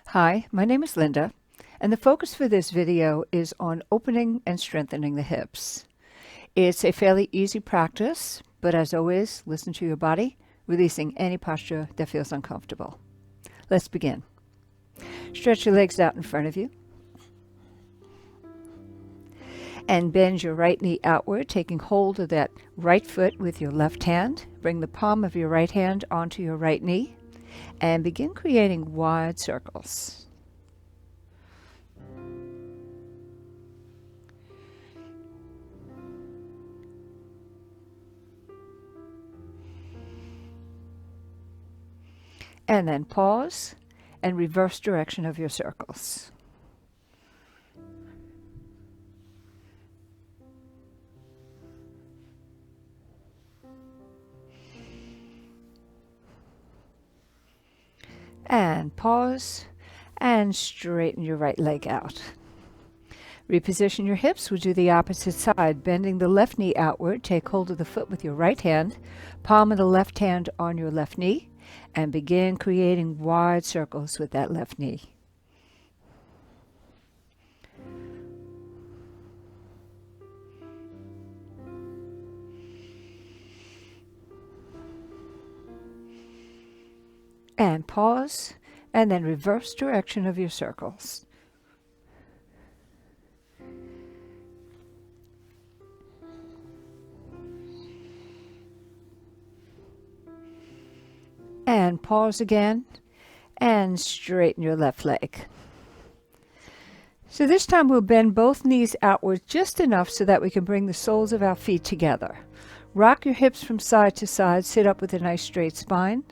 Hi, my name is Linda, and the focus for this video is on opening and strengthening the hips. It's a fairly easy practice, but as always, listen to your body, releasing any posture that feels uncomfortable. Let's begin. Stretch your legs out in front of you, and bend your right knee outward, taking hold of that right foot with your left hand. Bring the palm of your right hand onto your right knee, and begin creating wide circles. And then pause and reverse direction of your circles. And pause and straighten your right leg out. Reposition your hips. We'll do the opposite side, bending the left knee outward. Take hold of the foot with your right hand, palm of the left hand on your left knee, and begin creating wide circles with that left knee. And pause, and then reverse direction of your circles. And pause again, and straighten your left leg. So this time we'll bend both knees outward just enough so that we can bring the soles of our feet together. Rock your hips from side to side, sit up with a nice straight spine.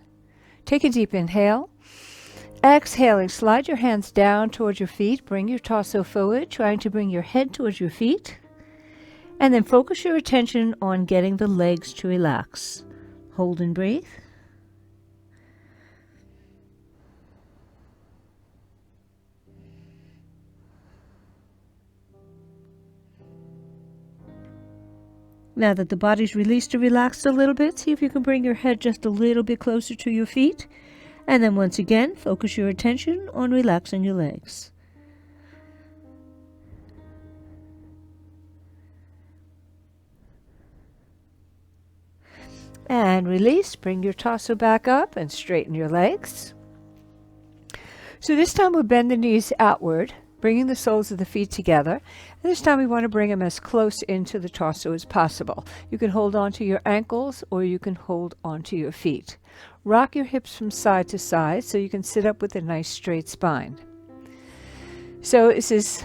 Take a deep inhale. Exhaling, slide your hands down towards your feet, bring your torso forward, trying to bring your head towards your feet. And then focus your attention on getting the legs to relax. Hold and breathe. Now that the body's released or relaxed a little bit, see if you can bring your head just a little bit closer to your feet. And then once again, focus your attention on relaxing your legs. And release. Bring your torso back up and straighten your legs. So this time we'll bend the knees outward, bringing the soles of the feet together. And this time we want to bring them as close into the torso as possible. You can hold on to your ankles or you can hold on to your feet. Rock your hips from side to side so you can sit up with a nice straight spine. So this is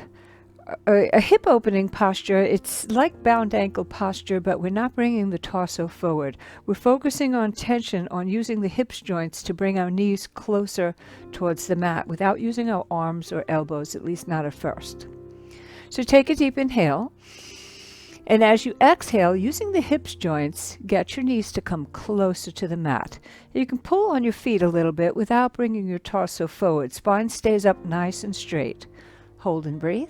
a hip opening posture. It's like bound ankle posture, but we're not bringing the torso forward. We're focusing on tension, on using the hips joints to bring our knees closer towards the mat without using our arms or elbows, at least not at first. So take a deep inhale. And as you exhale, using the hips joints, get your knees to come closer to the mat. You can pull on your feet a little bit without bringing your torso forward. Spine stays up nice and straight. Hold and breathe.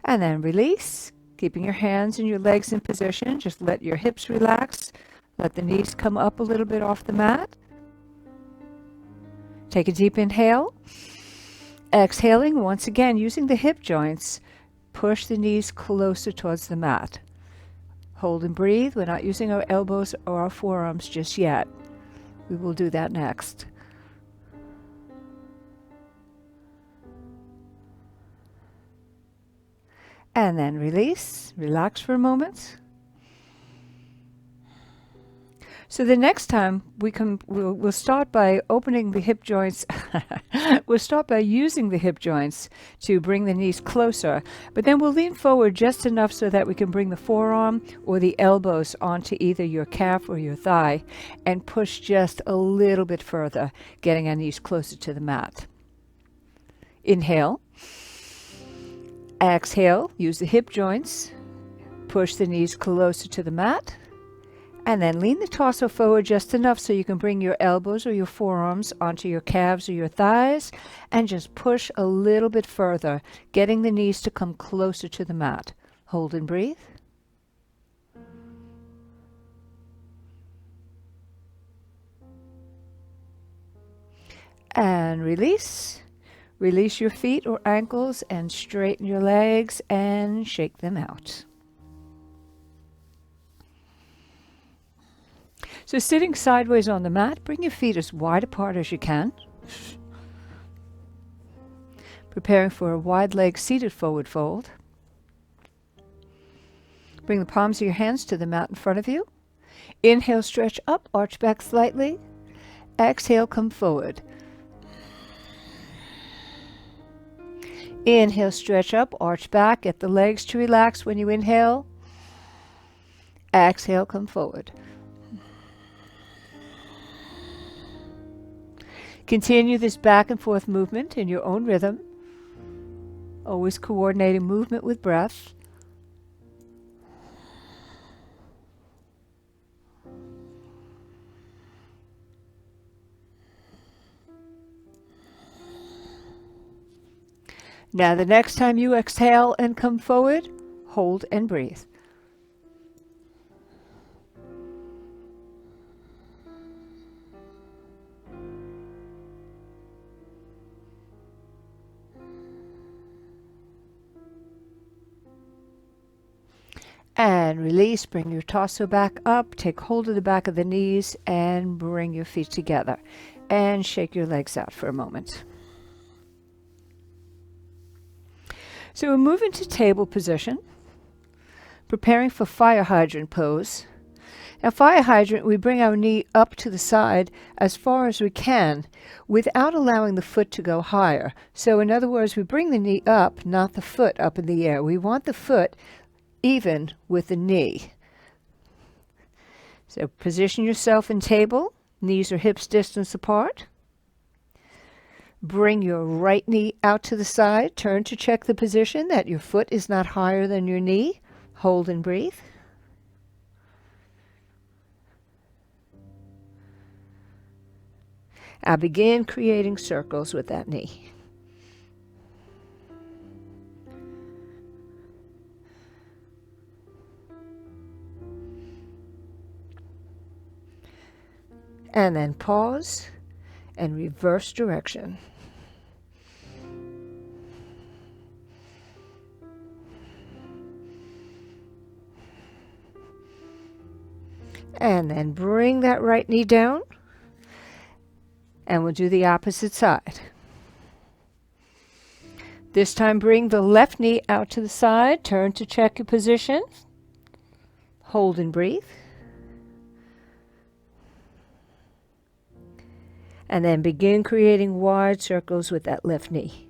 And then release, keeping your hands and your legs in position. Just let your hips relax. Let the knees come up a little bit off the mat. Take a deep inhale. Exhaling, once again, using the hip joints, push the knees closer towards the mat. Hold and breathe. We're not using our elbows or our forearms just yet. We will do that next. And then release. Relax for a moment. So the next time we'll start by opening the hip joints. We'll start by using the hip joints to bring the knees closer, but then we'll lean forward just enough so that we can bring the forearm or the elbows onto either your calf or your thigh and push just a little bit further, getting our knees closer to the mat. Inhale. Exhale, use the hip joints, push the knees closer to the mat. And then lean the torso forward just enough so you can bring your elbows or your forearms onto your calves or your thighs and just push a little bit further, getting the knees to come closer to the mat. Hold and breathe. And release. Release your feet or ankles and straighten your legs and shake them out. So sitting sideways on the mat, bring your feet as wide apart as you can. Preparing for a wide leg seated forward fold. Bring the palms of your hands to the mat in front of you. Inhale, stretch up, arch back slightly. Exhale, come forward. Inhale, stretch up, arch back. Get the legs to relax when you inhale. Exhale, come forward. Continue this back and forth movement in your own rhythm, always coordinating movement with breath. Now the next time you exhale and come forward, hold and breathe. And release, bring your torso back up, take hold of the back of the knees and bring your feet together. And shake your legs out for a moment. So we're moving to table position, preparing for fire hydrant pose. Now fire hydrant, we bring our knee up to the side as far as we can without allowing the foot to go higher. So in other words, we bring the knee up, not the foot up in the air. We want the foot even with the knee. So position yourself in table, knees or hips distance apart. Bring your right knee out to the side. Turn to check the position that your foot is not higher than your knee. Hold and breathe. Now begin creating circles with that knee. And then pause and reverse direction. And then bring that right knee down. And we'll do the opposite side. This time bring the left knee out to the side. Turn to check your position. Hold and breathe. And then begin creating wide circles with that left knee.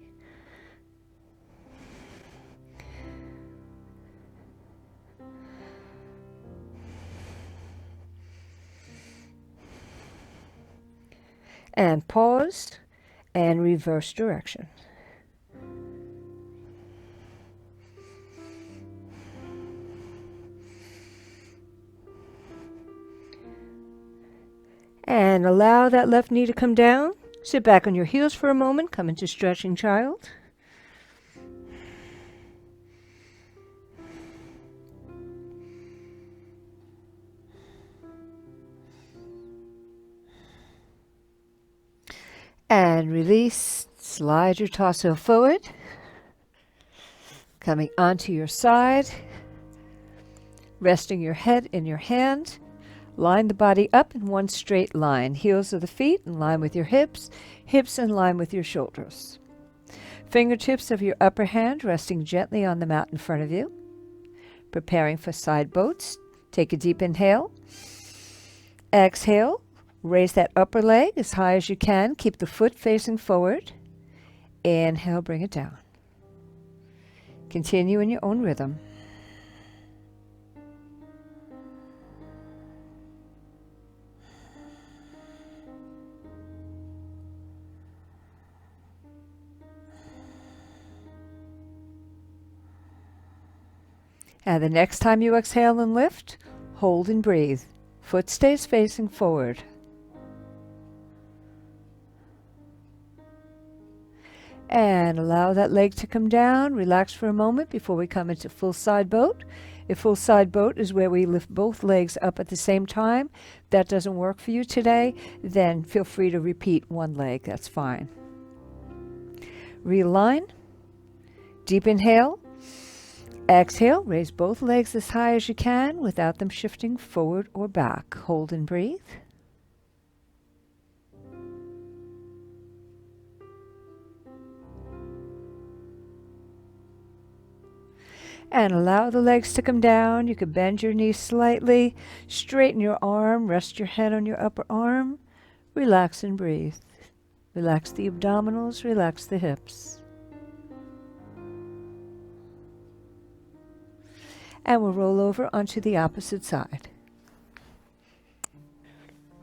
And pause and reverse direction. And allow that left knee to come down. Sit back on your heels for a moment. Come into stretching child. And release. Slide your torso forward. Coming onto your side. Resting your head in your hand. Line the body up in one straight line. Heels of the feet in line with your hips. Hips in line with your shoulders. Fingertips of your upper hand resting gently on the mat in front of you. Preparing for side boats. Take a deep inhale. Exhale. Raise that upper leg as high as you can. Keep the foot facing forward. Inhale, bring it down. Continue in your own rhythm. And the next time you exhale and lift, hold and breathe. Foot stays facing forward. And allow that leg to come down. Relax for a moment before we come into full side boat. If full side boat is where we lift both legs up at the same time, if that doesn't work for you today, then feel free to repeat one leg. That's fine. Realign. Deep inhale. Exhale. Raise both legs as high as you can without them shifting forward or back. Hold and breathe. And allow the legs to come down. You can bend your knees slightly, straighten your arm, rest your head on your upper arm, relax and breathe. Relax the abdominals, relax the hips. And we'll roll over onto the opposite side.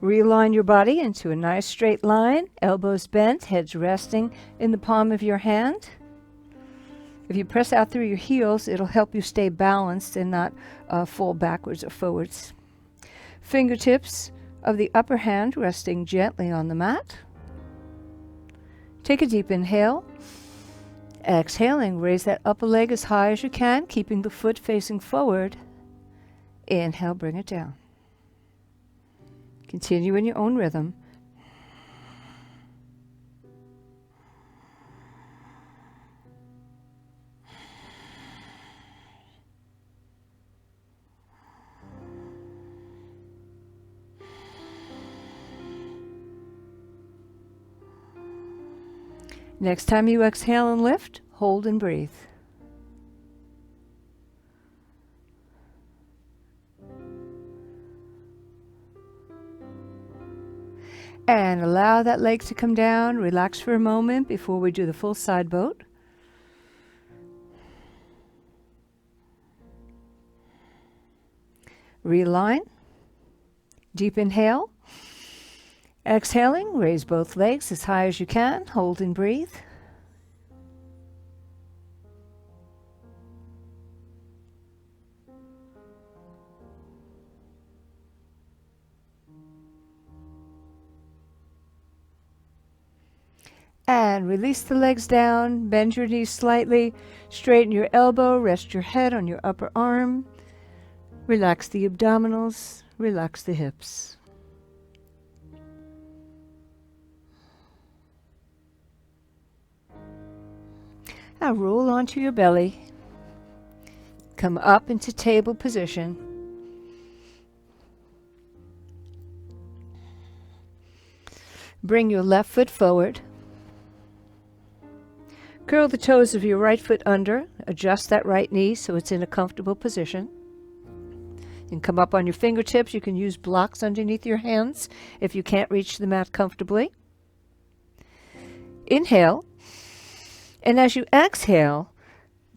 Realign your body into a nice straight line, elbows bent, heads resting in the palm of your hand. If you press out through your heels, it'll help you stay balanced and not fall backwards or forwards. Fingertips of the upper hand resting gently on the mat. Take a deep inhale. Exhaling, raise that upper leg as high as you can, keeping the foot facing forward. Inhale, bring it down. Continue in your own rhythm. Next time you exhale and lift, hold and breathe. And allow that leg to come down. Relax for a moment before we do the full side boat. Realign. Deep inhale. Exhaling, raise both legs as high as you can. Hold and breathe. And release the legs down, bend your knees slightly, straighten your elbow, rest your head on your upper arm. Relax the abdominals, relax the hips. Now roll onto your belly. Come up into table position. Bring your left foot forward. Curl the toes of your right foot under. Adjust that right knee so it's in a comfortable position. You can come up on your fingertips. You can use blocks underneath your hands if you can't reach the mat comfortably. Inhale. And as you exhale,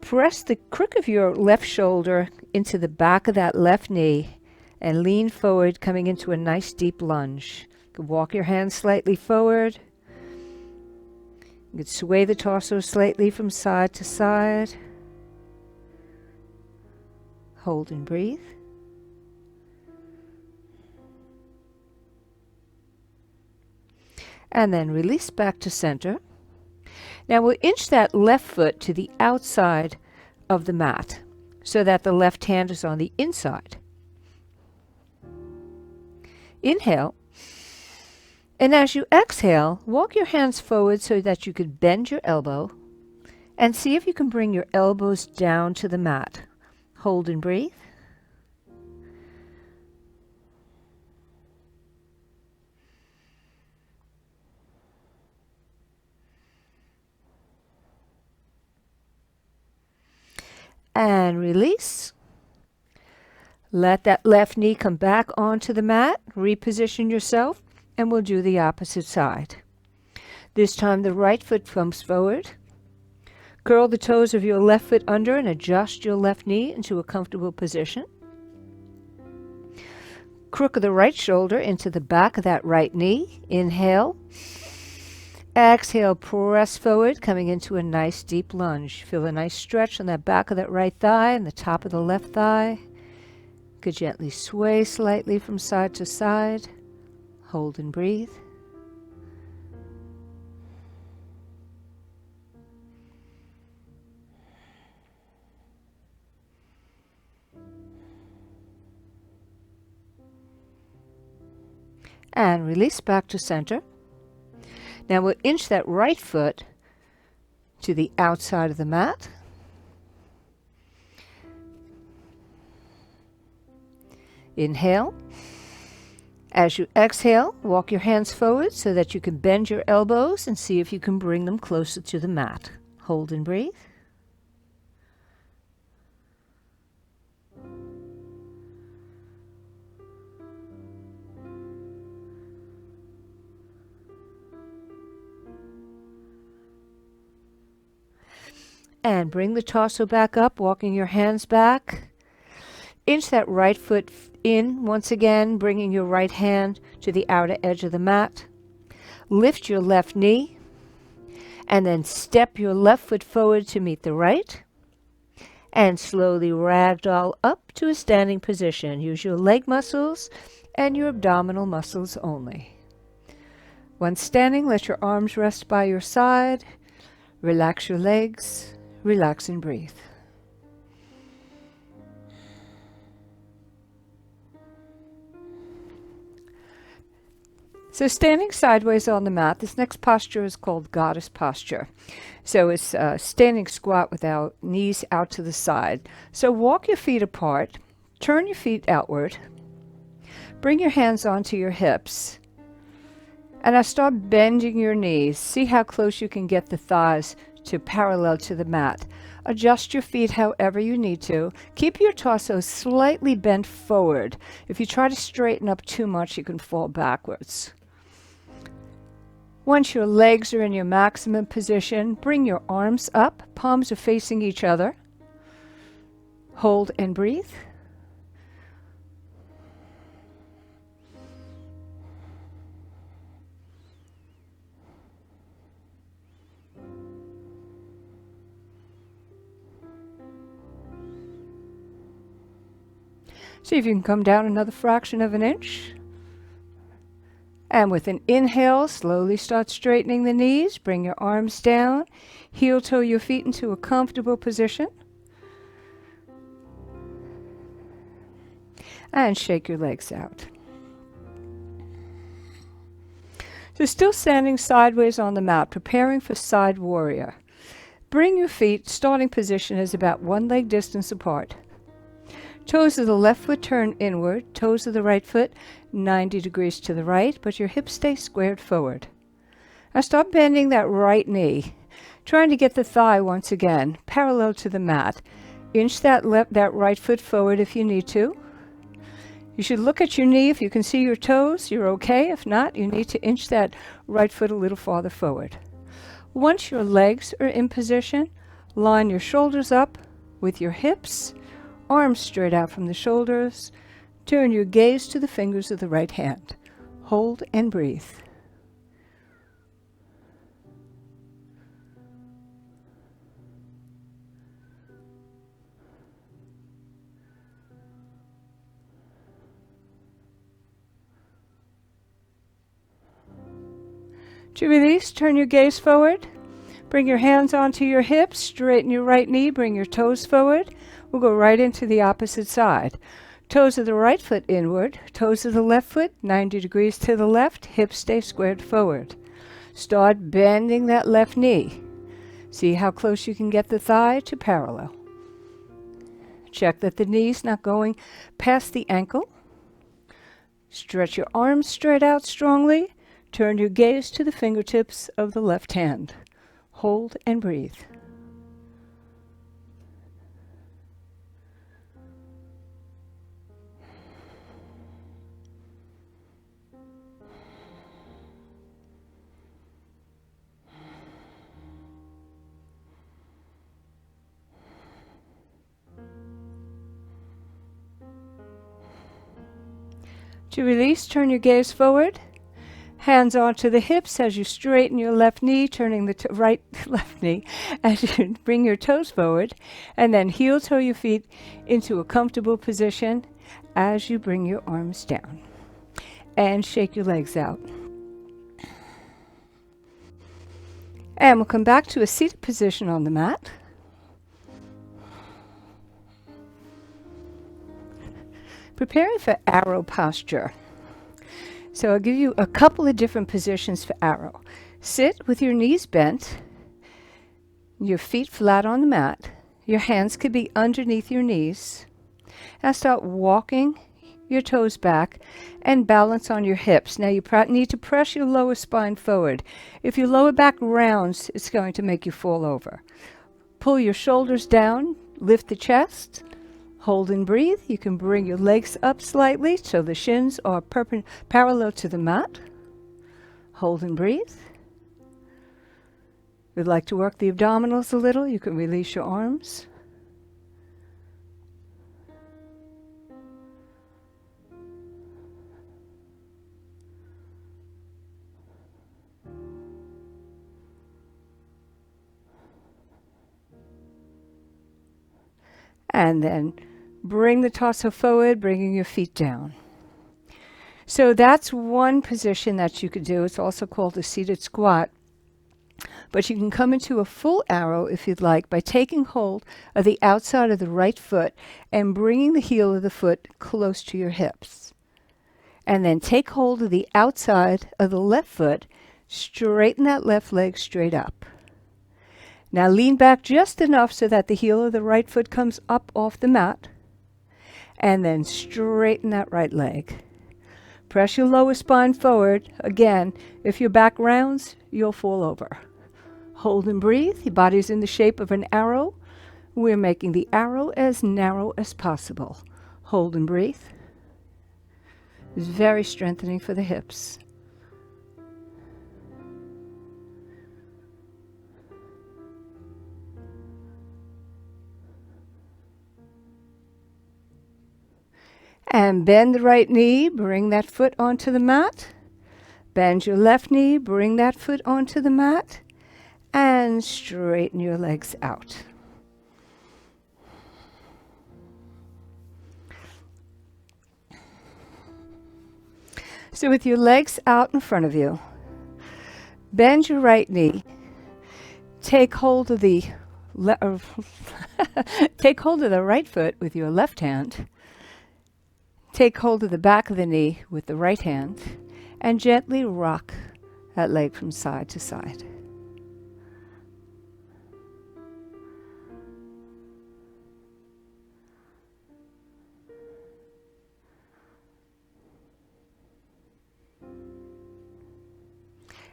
press the crook of your left shoulder into the back of that left knee and lean forward, coming into a nice deep lunge. You can walk your hands slightly forward. You can sway the torso slightly from side to side. Hold and breathe. And then release back to center. Now we'll inch that left foot to the outside of the mat so that the left hand is on the inside. Inhale. And as you exhale, walk your hands forward so that you could bend your elbow and see if you can bring your elbows down to the mat. Hold and breathe. And release. Let that left knee come back onto the mat. Reposition yourself, and we'll do the opposite side. This time the right foot comes forward. Curl the toes of your left foot under and adjust your left knee into a comfortable position. Crook of the right shoulder into the back of that right knee. Inhale. Exhale, press forward, coming into a nice deep lunge. Feel a nice stretch on that back of that right thigh and the top of the left thigh. Could gently sway slightly from side to side. Hold and breathe. And release back to center. Now we'll inch that right foot to the outside of the mat. Inhale. As you exhale, walk your hands forward so that you can bend your elbows and see if you can bring them closer to the mat. Hold and breathe. And bring the torso back up, walking your hands back. Inch that right foot in once again, bringing your right hand to the outer edge of the mat. Lift your left knee, and then step your left foot forward to meet the right. And slowly ragdoll up to a standing position. Use your leg muscles and your abdominal muscles only. Once standing, let your arms rest by your side. Relax your legs. Relax and breathe. So standing sideways on the mat, this next posture is called goddess posture. So it's standing squat without knees out to the side. So walk your feet apart, turn your feet outward, bring your hands onto your hips, and now start bending your knees. See how close you can get the thighs to parallel to the mat. Adjust your feet however you need to. Keep your torso slightly bent forward. If you try to straighten up too much, you can fall backwards. Once your legs are in your maximum position, bring your arms up. Palms are facing each other. Hold and breathe. See if you can come down another fraction of an inch. And with an inhale, slowly start straightening the knees. Bring your arms down. Heel toe your feet into a comfortable position. And shake your legs out. So still standing sideways on the mat, preparing for side warrior. Bring your feet, starting position is about one leg distance apart. Toes of the left foot turn inward, toes of the right foot 90 degrees to the right, but your hips stay squared forward. Now stop bending that right knee, trying to get the thigh once again parallel to the mat. Inch that right foot forward if you need to. You should look at your knee. If you can see your toes, you're okay. If not, you need to inch that right foot a little farther forward. Once your legs are in position, line your shoulders up with your hips. Arms straight out from the shoulders. Turn your gaze to the fingers of the right hand. Hold and breathe. To release, turn your gaze forward. Bring your hands onto your hips. Straighten your right knee. Bring your toes forward. We'll go right into the opposite side. Toes of the right foot inward, toes of the left foot 90 degrees to the left, hips stay squared forward. Start bending that left knee. See how close you can get the thigh to parallel. Check that the knee's not going past the ankle. Stretch your arms straight out strongly. Turn your gaze to the fingertips of the left hand. Hold and breathe. To release, turn your gaze forward. Hands onto the hips as you straighten your left knee, turning the left knee as you bring your toes forward, and then heel toe your feet into a comfortable position as you bring your arms down. And shake your legs out. And we'll come back to a seated position on the mat. Preparing for arrow posture. So I'll give you a couple of different positions for arrow. Sit with your knees bent, your feet flat on the mat. Your hands could be underneath your knees. Now start walking your toes back and balance on your hips. Now you need to press your lower spine forward. If your lower back rounds, it's going to make you fall over. Pull your shoulders down, lift the chest, hold and breathe. You can bring your legs up slightly so the shins are parallel to the mat. Hold and breathe. If you'd like to work the abdominals a little, you can release your arms. And then bring the torso forward, bringing your feet down. So that's one position that you could do. It's also called a seated squat. But you can come into a full arrow if you'd like by taking hold of the outside of the right foot and bringing the heel of the foot close to your hips. And then take hold of the outside of the left foot, straighten that left leg straight up. Now lean back just enough so that the heel of the right foot comes up off the mat. And then straighten that right leg. Press your lower spine forward. Again, if your back rounds, you'll fall over. Hold and breathe. Your body's in the shape of an arrow. We're making the arrow as narrow as possible. Hold and breathe. It's very strengthening for the hips. And bend the right knee, bring that foot onto the mat. Bend your left knee, bring that foot onto the mat. And straighten your legs out. So with your legs out in front of you, bend your right knee. Take hold of the take hold of the right foot with your left hand. Take hold of the back of the knee with the right hand and gently rock that leg from side to side.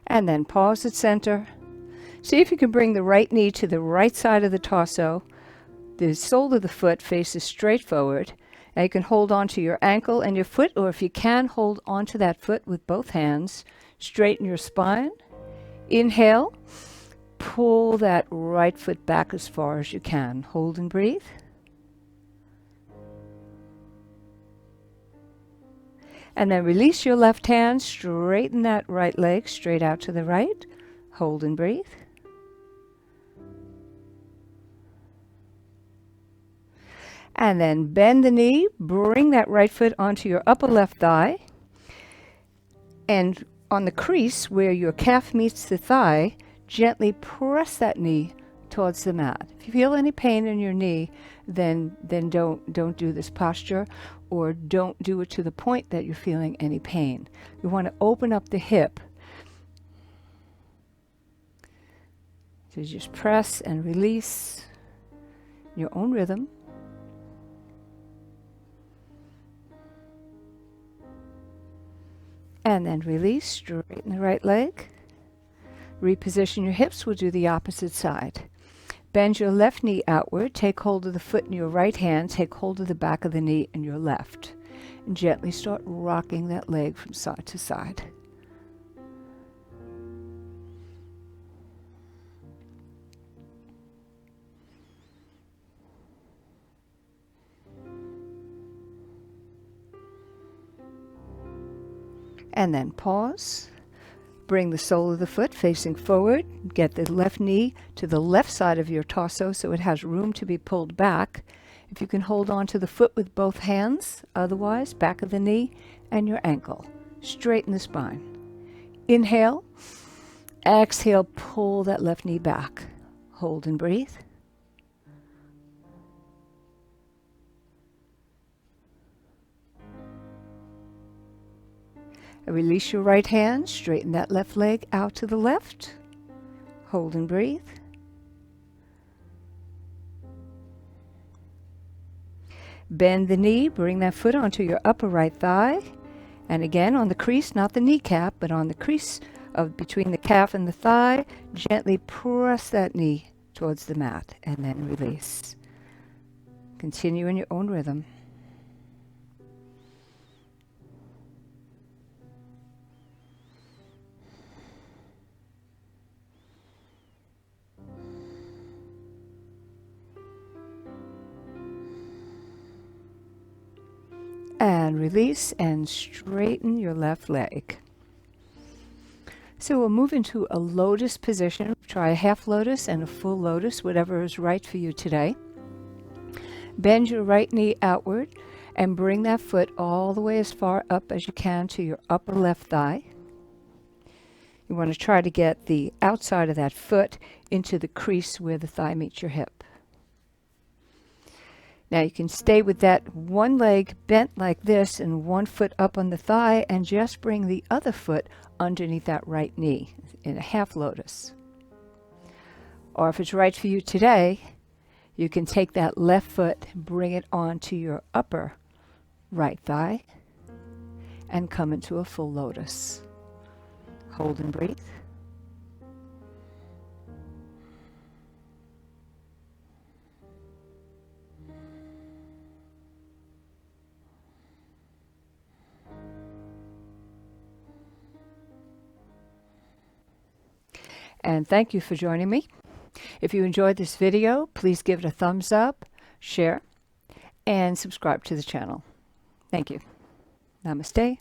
And then pause at center. See if you can bring the right knee to the right side of the torso. The sole of the foot faces straight forward. Now you can hold on to your ankle and your foot, or if you can, hold onto that foot with both hands. Straighten your spine. Inhale. Pull that right foot back as far as you can. Hold and breathe. And then release your left hand. Straighten that right leg straight out to the right. Hold and breathe. And then bend the knee, bring that right foot onto your upper left thigh. And on the crease where your calf meets the thigh, gently press that knee towards the mat. If you feel any pain in your knee, then don't do this posture, or don't do it to the point that you're feeling any pain. You want to open up the hip. So just press and release your own rhythm. And then release, straighten the right leg. Reposition your hips, we'll do the opposite side. Bend your left knee outward, take hold of the foot in your right hand, take hold of the back of the knee in your left. And gently start rocking that leg from side to side. And then pause. Bring the sole of the foot facing forward. Get the left knee to the left side of your torso so it has room to be pulled back. If you can hold on to the foot with both hands, otherwise back of the knee and your ankle. Straighten the spine. Inhale. Exhale, pull that left knee back. Hold and breathe. Release your right hand, straighten that left leg out to the left. Hold and breathe. Bend the knee, bring that foot onto your upper right thigh. And again, on the crease, not the kneecap, but on the crease of between the calf and the thigh, gently press that knee towards the mat and then release. Continue in your own rhythm. And release and straighten your left leg. So we'll move into a lotus position. Try a half lotus and a full lotus, whatever is right for you today. Bend your right knee outward and bring that foot all the way as far up as you can to your upper left thigh. You want to try to get the outside of that foot into the crease where the thigh meets your hip. Now you can stay with that one leg bent like this and one foot up on the thigh and just bring the other foot underneath that right knee in a half lotus. Or if it's right for you today, you can take that left foot, bring it onto your upper right thigh and come into a full lotus. Hold and breathe. And thank you for joining me. If you enjoyed this video, please give it a thumbs up, share, and subscribe to the channel. Thank you. Namaste.